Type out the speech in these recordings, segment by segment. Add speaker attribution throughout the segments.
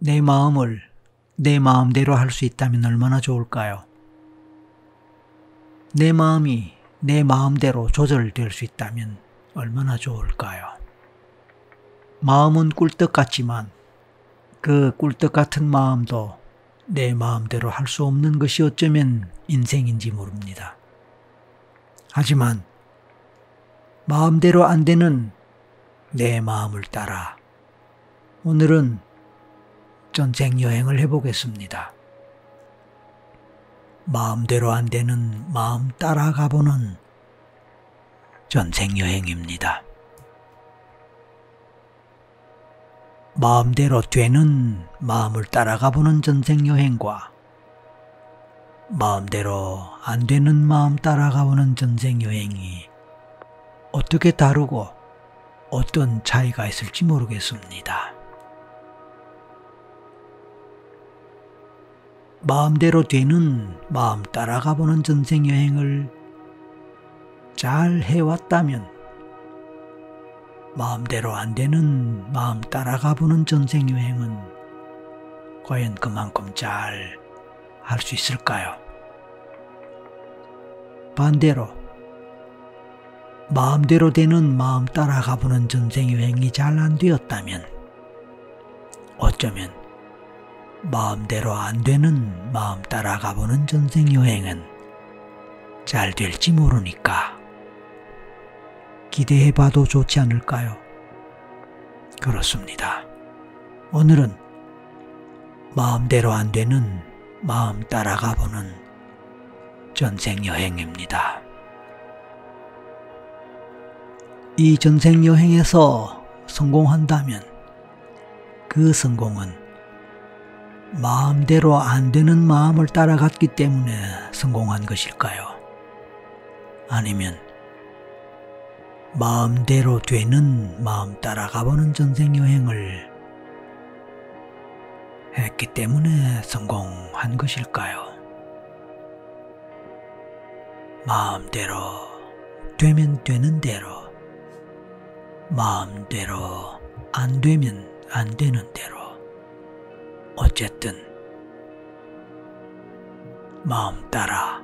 Speaker 1: 내 마음을 내 마음대로 할 수 있다면 얼마나 좋을까요? 내 마음이 내 마음대로 조절될 수 있다면 얼마나 좋을까요? 마음은 꿀떡 같지만 그 꿀떡 같은 마음도 내 마음대로 할 수 없는 것이 어쩌면 인생인지 모릅니다. 하지만 마음대로 안 되는 내 마음을 따라 오늘은 전생 여행을 해보겠습니다. 마음대로 안 되는 마음 따라가보는 전생 여행입니다. 마음대로 되는 마음을 따라가보는 전생 여행과 마음대로 안 되는 마음 따라가보는 전생 여행이 어떻게 다르고 어떤 차이가 있을지 모르겠습니다. 마음대로 되는 마음 따라가보는 전생 여행을 잘 해왔다면 마음대로 안 되는 마음 따라가보는 전생 여행은 과연 그만큼 잘 할 수 있을까요? 반대로 마음대로 되는 마음 따라가보는 전생 여행이 잘 안 되었다면 어쩌면 마음대로 안 되는 마음 따라가보는 전생 여행은 잘 될지 모르니까 기대해봐도 좋지 않을까요? 그렇습니다. 오늘은 마음대로 안 되는 마음 따라가보는 전생 여행입니다. 이 전생 여행에서 성공한다면 그 성공은 마음대로 안 되는 마음을 따라갔기 때문에 성공한 것일까요? 아니면 마음대로 되는 마음 따라가보는 전생 여행을 했기 때문에 성공한 것일까요? 마음대로 되면 되는 대로, 마음대로 안 되면 안 되는 대로, 어쨌든 마음 따라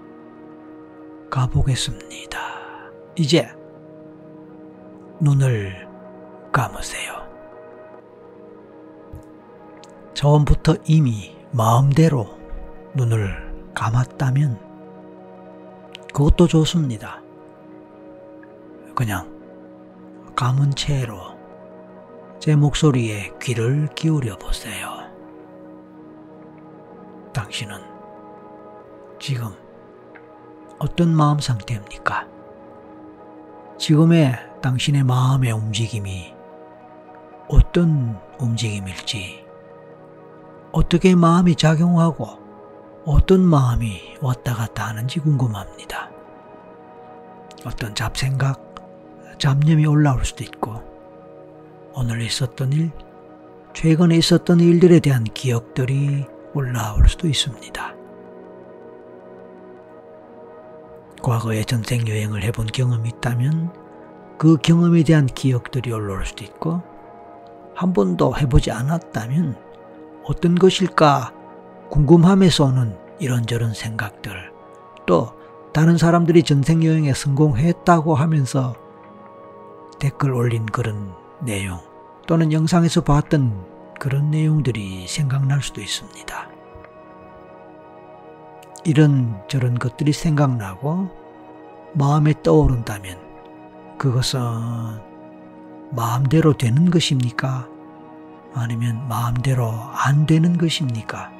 Speaker 1: 가보겠습니다. 이제 눈을 감으세요. 처음부터 이미 마음대로 눈을 감았다면 그것도 좋습니다. 그냥 감은 채로 제 목소리에 귀를 기울여 보세요. 당신은 지금 어떤 마음 상태입니까? 지금의 당신의 마음의 움직임이 어떤 움직임일지, 어떻게 마음이 작용하고 어떤 마음이 왔다 갔다 하는지 궁금합니다. 어떤 잡생각, 잡념이 올라올 수도 있고, 오늘 있었던 일, 최근에 있었던 일들에 대한 기억들이 올라올 수도 있습니다. 과거에 전생 여행을 해본 경험이 있다면 그 경험에 대한 기억들이 올라올 수도 있고, 한 번도 해보지 않았다면 어떤 것일까 궁금함에서 오는 이런저런 생각들, 또 다른 사람들이 전생 여행에 성공했다고 하면서 댓글 올린 그런 내용, 또는 영상에서 봤던 그런 내용들이 생각날 수도 있습니다. 이런저런 것들이 생각나고 마음에 떠오른다면 그것은 마음대로 되는 것입니까? 아니면 마음대로 안 되는 것입니까?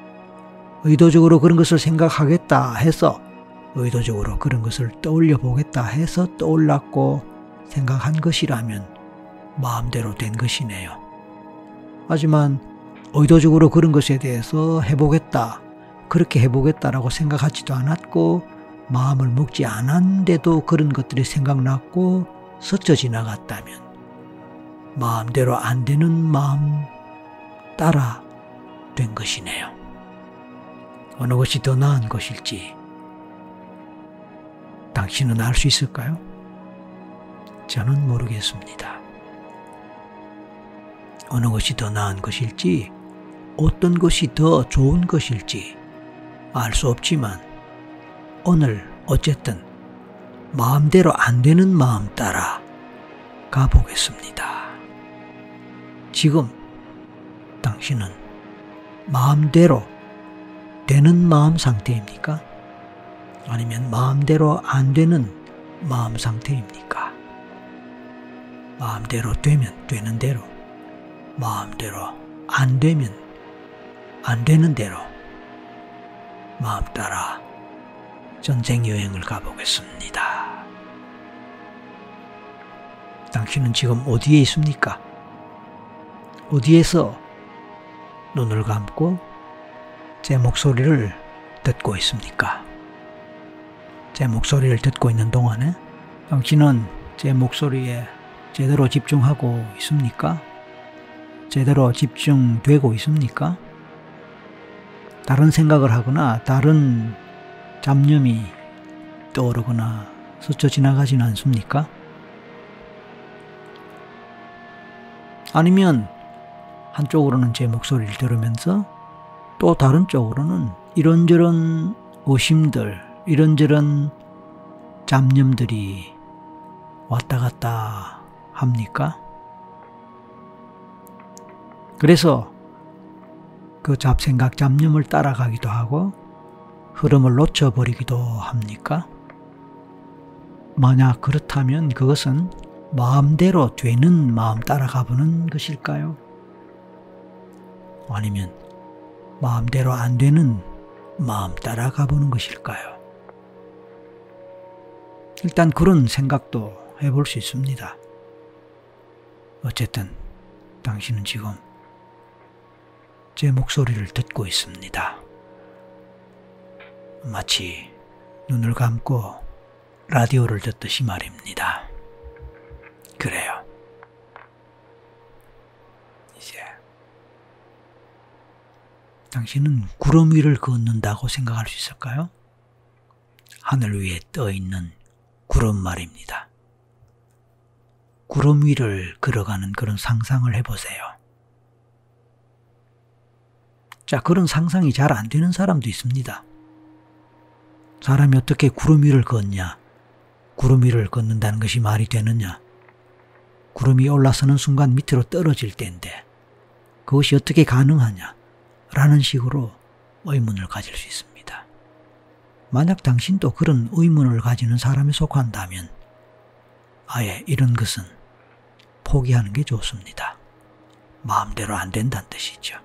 Speaker 1: 의도적으로 그런 것을 생각하겠다 해서, 의도적으로 그런 것을 떠올려 보겠다 해서 떠올랐고 생각한 것이라면 마음대로 된 것이네요. 하지만 의도적으로 그런 것에 대해서 해보겠다, 그렇게 해보겠다라고 생각하지도 않았고 마음을 먹지 않았는데도 그런 것들이 생각났고 스쳐 지나갔다면 마음대로 안 되는 마음 따라 된 것이네요. 어느 것이 더 나은 것일지 당신은 알 수 있을까요? 저는 모르겠습니다. 어느 것이 더 나은 것일지 어떤 것이 더 좋은 것일지 알 수 없지만 오늘 어쨌든 마음대로 안 되는 마음 따라 가보겠습니다. 지금 당신은 마음대로 되는 마음 상태입니까? 아니면 마음대로 안 되는 마음 상태입니까? 마음대로 되면 되는 대로, 마음대로 안 되면 안 되는 대로 마음 따라 전생 여행을 가보겠습니다. 당신은 지금 어디에 있습니까? 어디에서 눈을 감고 제 목소리를 듣고 있습니까? 제 목소리를 듣고 있는 동안에 당신은 제 목소리에 제대로 집중하고 있습니까? 제대로 집중되고 있습니까? 다른 생각을 하거나 다른 잡념이 떠오르거나 스쳐 지나가지는 않습니까? 아니면 한쪽으로는 제 목소리를 들으면서 또 다른 쪽으로는 이런저런 의심들, 이런저런 잡념들이 왔다 갔다 합니까? 그래서 그 잡생각, 잡념을 따라가기도 하고 흐름을 놓쳐버리기도 합니까? 만약 그렇다면 그것은 마음대로 되는 마음 따라가보는 것일까요? 아니면 마음대로 안 되는 마음 따라가보는 것일까요? 일단 그런 생각도 해볼 수 있습니다. 어쨌든 당신은 지금 제 목소리를 듣고 있습니다. 마치 눈을 감고 라디오를 듣듯이 말입니다. 그래요. 이제 당신은 구름 위를 걷는다고 생각할 수 있을까요? 하늘 위에 떠 있는 구름 말입니다. 구름 위를 걸어가는 그런 상상을 해보세요. 자, 그런 상상이 잘 안 되는 사람도 있습니다. 사람이 어떻게 구름 위를 걷냐? 구름 위를 걷는다는 것이 말이 되느냐? 구름이 올라서는 순간 밑으로 떨어질 때인데 그것이 어떻게 가능하냐? 라는 식으로 의문을 가질 수 있습니다. 만약 당신도 그런 의문을 가지는 사람에 속한다면 아예 이런 것은 포기하는 게 좋습니다. 마음대로 안 된다는 뜻이죠.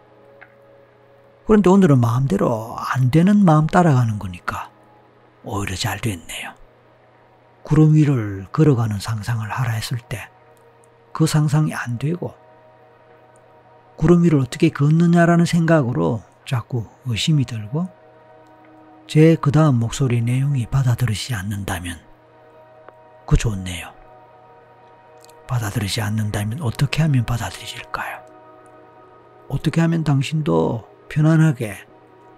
Speaker 1: 그런데 오늘은 마음대로 안 되는 마음 따라가는 거니까 오히려 잘 됐네요. 구름 위를 걸어가는 상상을 하라 했을 때 그 상상이 안 되고 구름 위를 어떻게 걷느냐라는 생각으로 자꾸 의심이 들고 제 그 다음 목소리 내용이 받아들이지 않는다면 그 좋네요. 받아들이지 않는다면 어떻게 하면 받아들이실까요? 어떻게 하면 당신도 편안하게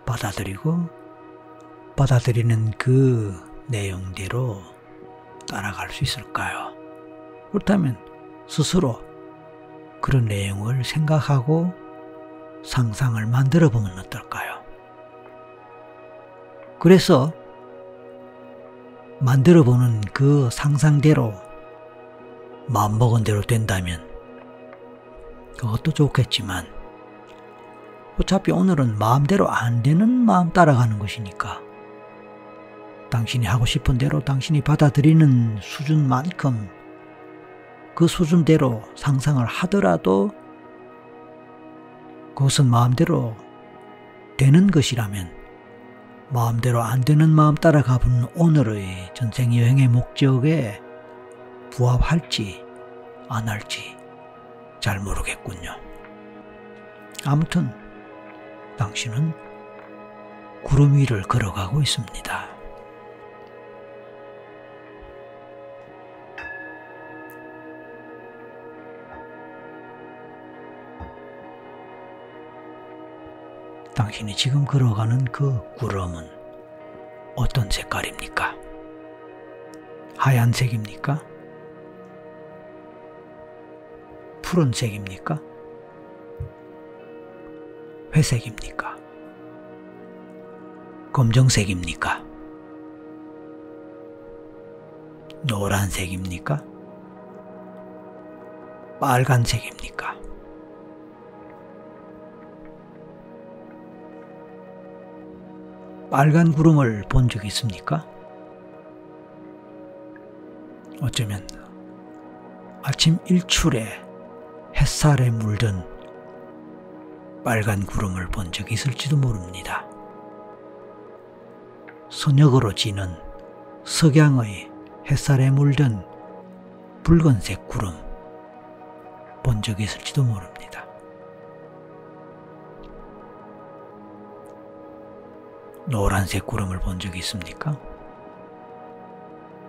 Speaker 1: 받아들이고 받아들이는 그 내용대로 따라갈 수 있을까요? 그렇다면 스스로 그런 내용을 생각하고 상상을 만들어 보면 어떨까요? 그래서 만들어 보는 그 상상대로 마음먹은 대로 된다면 그것도 좋겠지만 어차피 오늘은 마음대로 안 되는 마음 따라가는 것이니까 당신이 하고 싶은 대로 당신이 받아들이는 수준만큼 그 수준대로 상상을 하더라도 그것은 마음대로 되는 것이라면 마음대로 안 되는 마음 따라가보는 오늘의 전생 여행의 목적에 부합할지 안 할지 잘 모르겠군요. 아무튼 당신은 구름 위를 걸어가고 있습니다. 당신이 지금 걸어가는 그 구름은 어떤 색깔입니까? 하얀색입니까? 푸른색입니까? 회색입니까? 검정색입니까? 노란색입니까? 빨간색입니까? 빨간 구름을 본 적 있습니까? 어쩌면 아침 일출에 햇살에 물든 빨간 구름을 본 적이 있을지도 모릅니다. 서녁으로 지는 석양의 햇살에 물든 붉은색 구름 본 적이 있을지도 모릅니다. 노란색 구름을 본 적이 있습니까?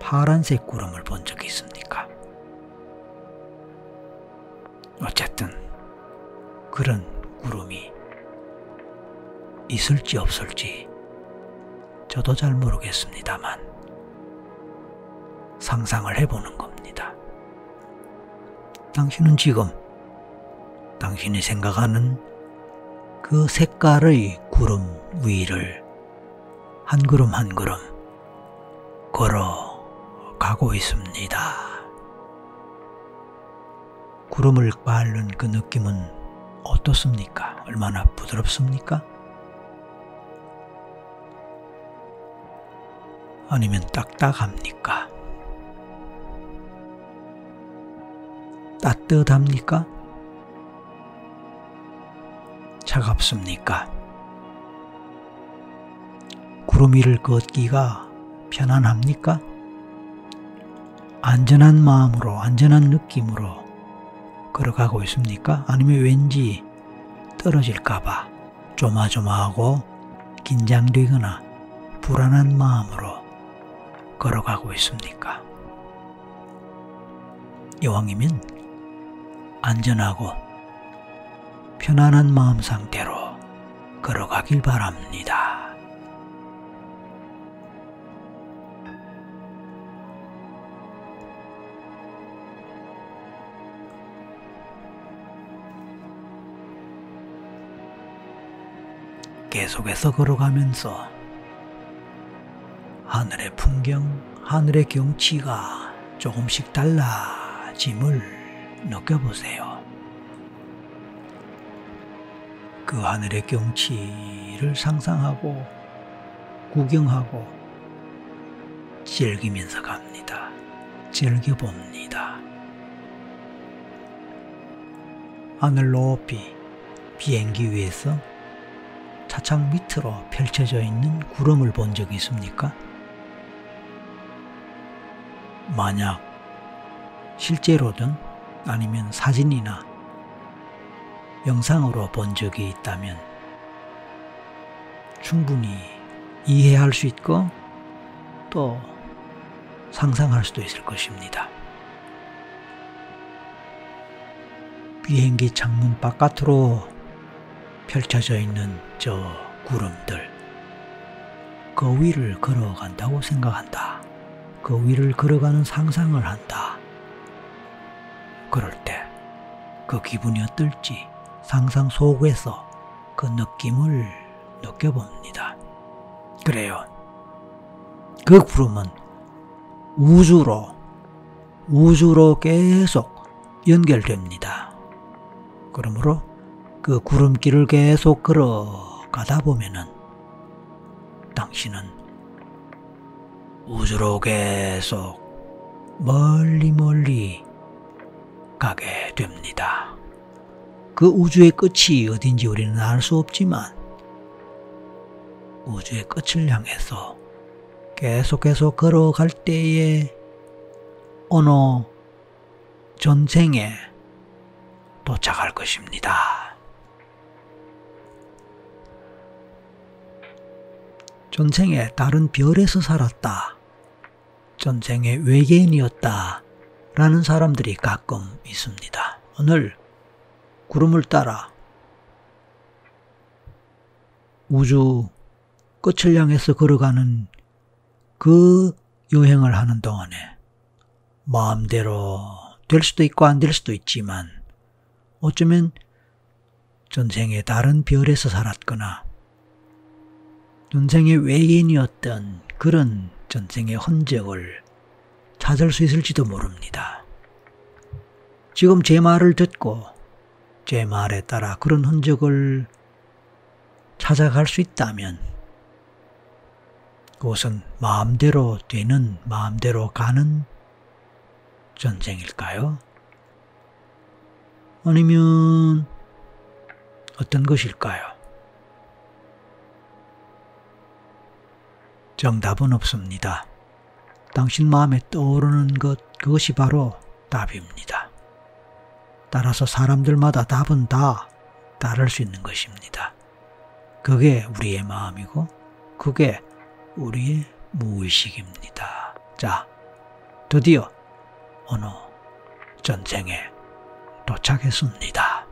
Speaker 1: 파란색 구름을 본 적이 있습니까? 어쨌든 그런 구름이 있을지 없을지 저도 잘 모르겠습니다만 상상을 해보는 겁니다. 당신은 지금 당신이 생각하는 그 색깔의 구름 위를 한 걸음 한 걸음 걸어가고 있습니다. 구름을 밟는 그 느낌은 어떻습니까? 얼마나 부드럽습니까? 아니면 딱딱합니까? 따뜻합니까? 차갑습니까? 구름 위를 걷기가 편안합니까? 안전한 마음으로, 안전한 느낌으로 걸어가고 있습니까? 아니면 왠지 떨어질까봐 조마조마하고 긴장되거나 불안한 마음으로 걸어가고 있습니까? 이왕이면 안전하고 편안한 마음 상태로 걸어가길 바랍니다. 계속해서 걸어가면서 하늘의 풍경, 하늘의 경치가 조금씩 달라짐을 느껴보세요. 그 하늘의 경치를 상상하고 구경하고 즐기면서 갑니다. 즐겨봅니다. 하늘 높이 비행기 위에서 차창 밑으로 펼쳐져 있는 구름을 본 적이 있습니까? 만약 실제로든 아니면 사진이나 영상으로 본 적이 있다면 충분히 이해할 수 있고 또 상상할 수도 있을 것입니다. 비행기 창문 바깥으로 펼쳐져 있는 저 구름들, 그 위를 걸어간다고 생각한다. 그 위를 걸어가는 상상을 한다. 그럴 때 그 기분이 어떨지 상상 속에서 그 느낌을 느껴봅니다. 그래요. 그 구름은 우주로 계속 연결됩니다. 그러므로 그 구름길을 계속 걸어가다 보면은 당신은 우주로 계속 멀리 가게 됩니다. 그 우주의 끝이 어딘지 우리는 알 수 없지만 우주의 끝을 향해서 계속해서 걸어갈 때에 어느 전생에 도착할 것입니다. 전생에 다른 별에서 살았다. 전생에 외계인이었다. 라는 사람들이 가끔 있습니다. 오늘 구름을 따라 우주 끝을 향해서 걸어가는 그 여행을 하는 동안에 마음대로 될 수도 있고 안 될 수도 있지만 어쩌면 전생에 다른 별에서 살았거나 전생의 외계인이었던 그런 전생의 흔적을 찾을 수 있을지도 모릅니다. 지금 제 말을 듣고 제 말에 따라 그런 흔적을 찾아갈 수 있다면 그것은 마음대로 되는, 마음대로 가는 전생일까요? 아니면 어떤 것일까요? 정답은 없습니다. 당신 마음에 떠오르는 것, 그것이 바로 답입니다. 따라서 사람들마다 답은 다 다를 수 있는 것입니다. 그게 우리의 마음이고 그게 우리의 무의식입니다. 자, 드디어 어느 전생에 도착했습니다.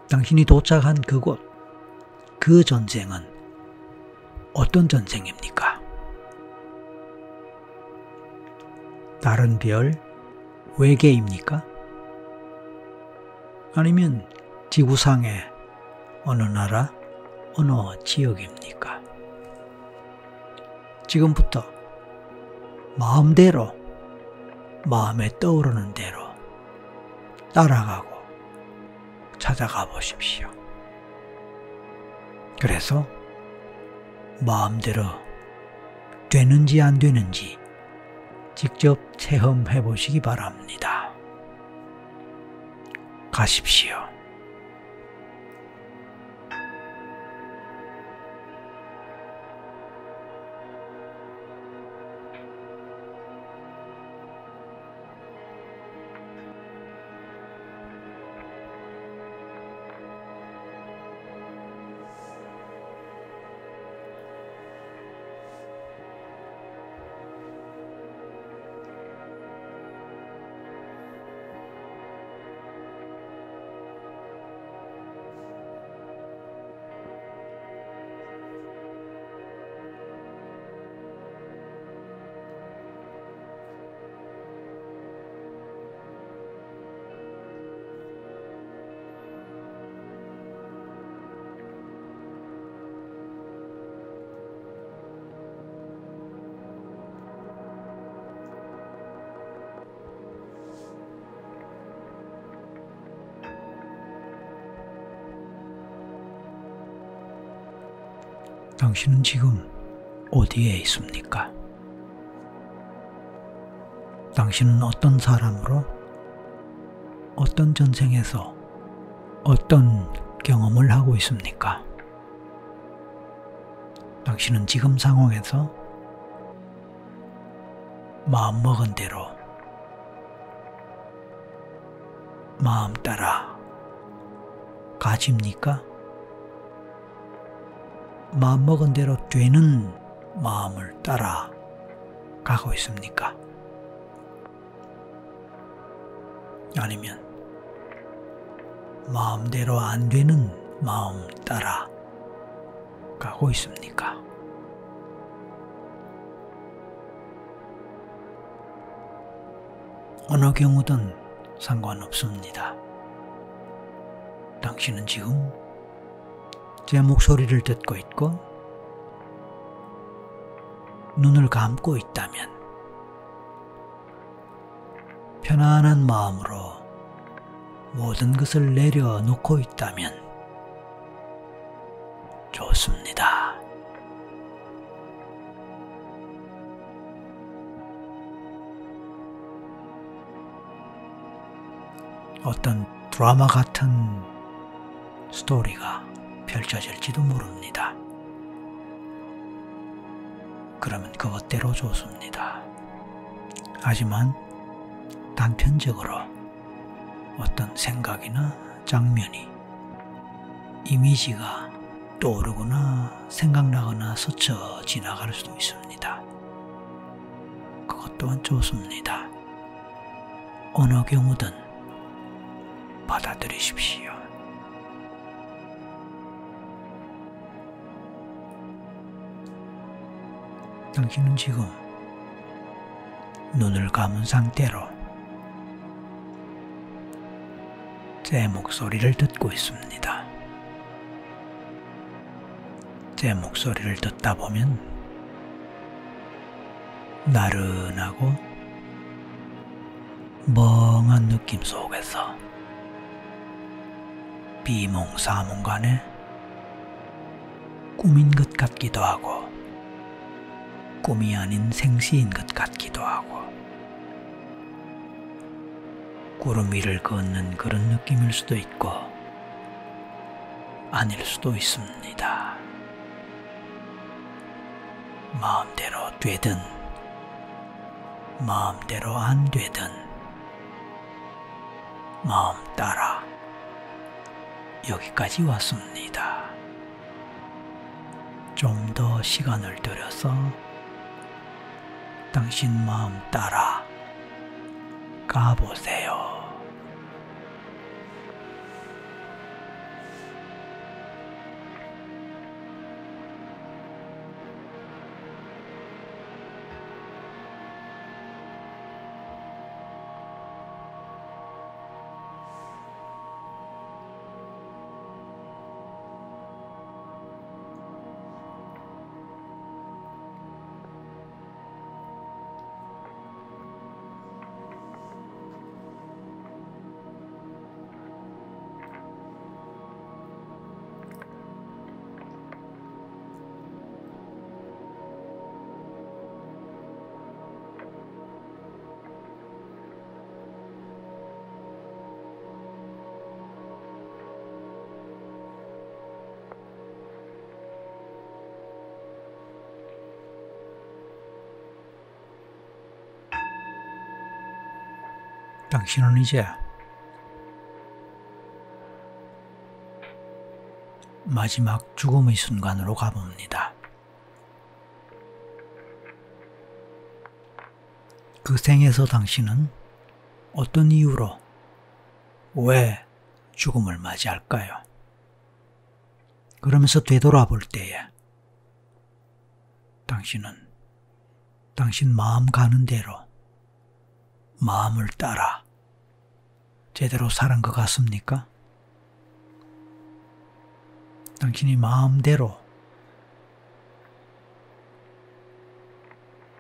Speaker 1: 당신이 도착한 그곳, 그 전생은 어떤 전생입니까? 다른 별, 외계입니까? 아니면 지구상의 어느 나라, 어느 지역입니까? 지금부터 마음대로, 마음에 떠오르는 대로 따라가고 찾아가 보십시오. 그래서 마음대로 되는지 안 되는지 직접 체험해 보시기 바랍니다. 가십시오. 당신은 지금 어디에 있습니까? 당신은 어떤 사람으로, 어떤 전생에서 어떤 경험을 하고 있습니까? 당신은 지금 상황에서 마음먹은 대로, 마음 따라 가집니까? 마음먹은 대로 되는 마음을 따라 가고 있습니까? 아니면 마음대로 안 되는 마음 따라 가고 있습니까? 어느 경우든 상관없습니다. 당신은 지금 제 목소리를 듣고 있고 눈을 감고 있다면 편안한 마음으로 모든 것을 내려놓고 있다면 좋습니다. 어떤 드라마 같은 스토리가 펼쳐질지도 모릅니다. 그러면 그것대로 좋습니다. 하지만 단편적으로 어떤 생각이나 장면이, 이미지가 떠오르거나 생각나거나 스쳐 지나갈 수도 있습니다. 그것 또한 좋습니다. 어느 경우든 받아들이십시오. 당신은 지금 눈을 감은 상태로 제 목소리를 듣고 있습니다. 제 목소리를 듣다 보면 나른하고 멍한 느낌 속에서 비몽사몽간에 꿈인 것 같기도 하고 꿈이 아닌 생시인 것 같기도 하고 구름 위를 걷는 그런 느낌일 수도 있고 아닐 수도 있습니다. 마음대로 되든 마음대로 안 되든 마음 따라 여기까지 왔습니다. 좀 더 시간을 들여서 당신 마음 따라 가보세요. 당신은 이제 마지막 죽음의 순간으로 가봅니다. 그 생에서 당신은 어떤 이유로 왜 죽음을 맞이할까요? 그러면서 되돌아볼 때에 당신은 당신 마음 가는 대로 마음을 따라 제대로 살은 것 같습니까? 당신이 마음대로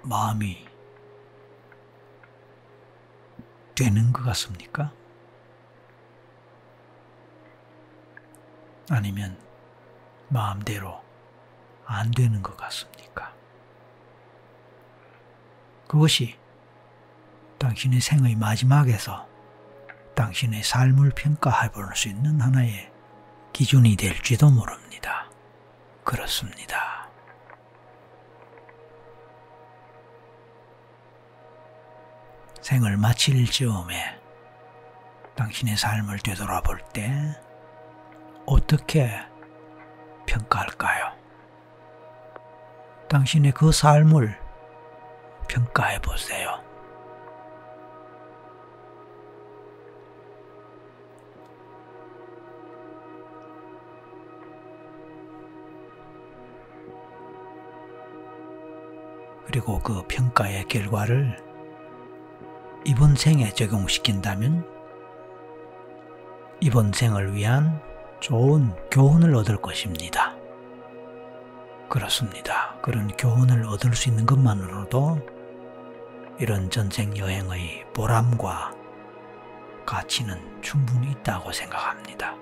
Speaker 1: 마음이 되는 것 같습니까? 아니면 마음대로 안 되는 것 같습니까? 그것이 당신의 생의 마지막에서 당신의 삶을 평가해 볼 수 있는 하나의 기준이 될지도 모릅니다. 그렇습니다. 생을 마칠 즈음에 당신의 삶을 되돌아볼 때 어떻게 평가할까요? 당신의 그 삶을 평가해 보세요. 그리고 그 평가의 결과를 이번 생에 적용시킨다면 이번 생을 위한 좋은 교훈을 얻을 것입니다. 그렇습니다. 그런 교훈을 얻을 수 있는 것만으로도 이런 전생 여행의 보람과 가치는 충분히 있다고 생각합니다.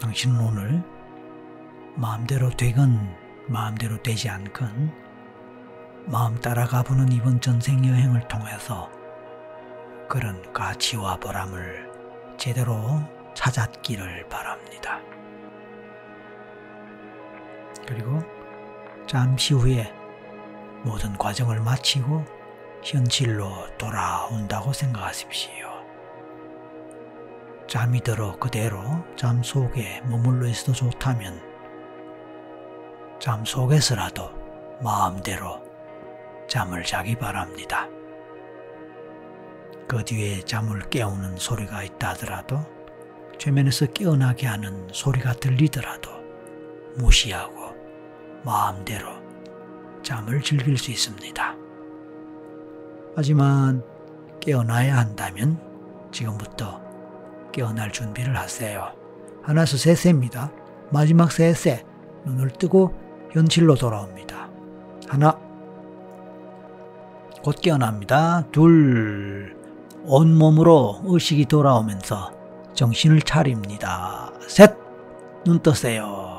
Speaker 1: 당신은 오늘 마음대로 되건 마음대로 되지 않건 마음 따라가 보는 이번 전생 여행을 통해서 그런 가치와 보람을 제대로 찾았기를 바랍니다. 그리고 잠시 후에 모든 과정을 마치고 현실로 돌아온다고 생각하십시오. 잠이 들어 그대로 잠 속에 머물러 있어도 좋다면 잠 속에서라도 마음대로 잠을 자기 바랍니다. 그 뒤에 잠을 깨우는 소리가 있다 하더라도 최면에서 깨어나게 하는 소리가 들리더라도 무시하고 마음대로 잠을 즐길 수 있습니다. 하지만 깨어나야 한다면 지금부터 깨어날 준비를 하세요. 하나에서 셋세입니다. 마지막 셋세 눈을 뜨고 현실로 돌아옵니다. 하나, 곧 깨어납니다. 둘, 온몸으로 의식이 돌아오면서 정신을 차립니다. 셋, 눈 뜨세요.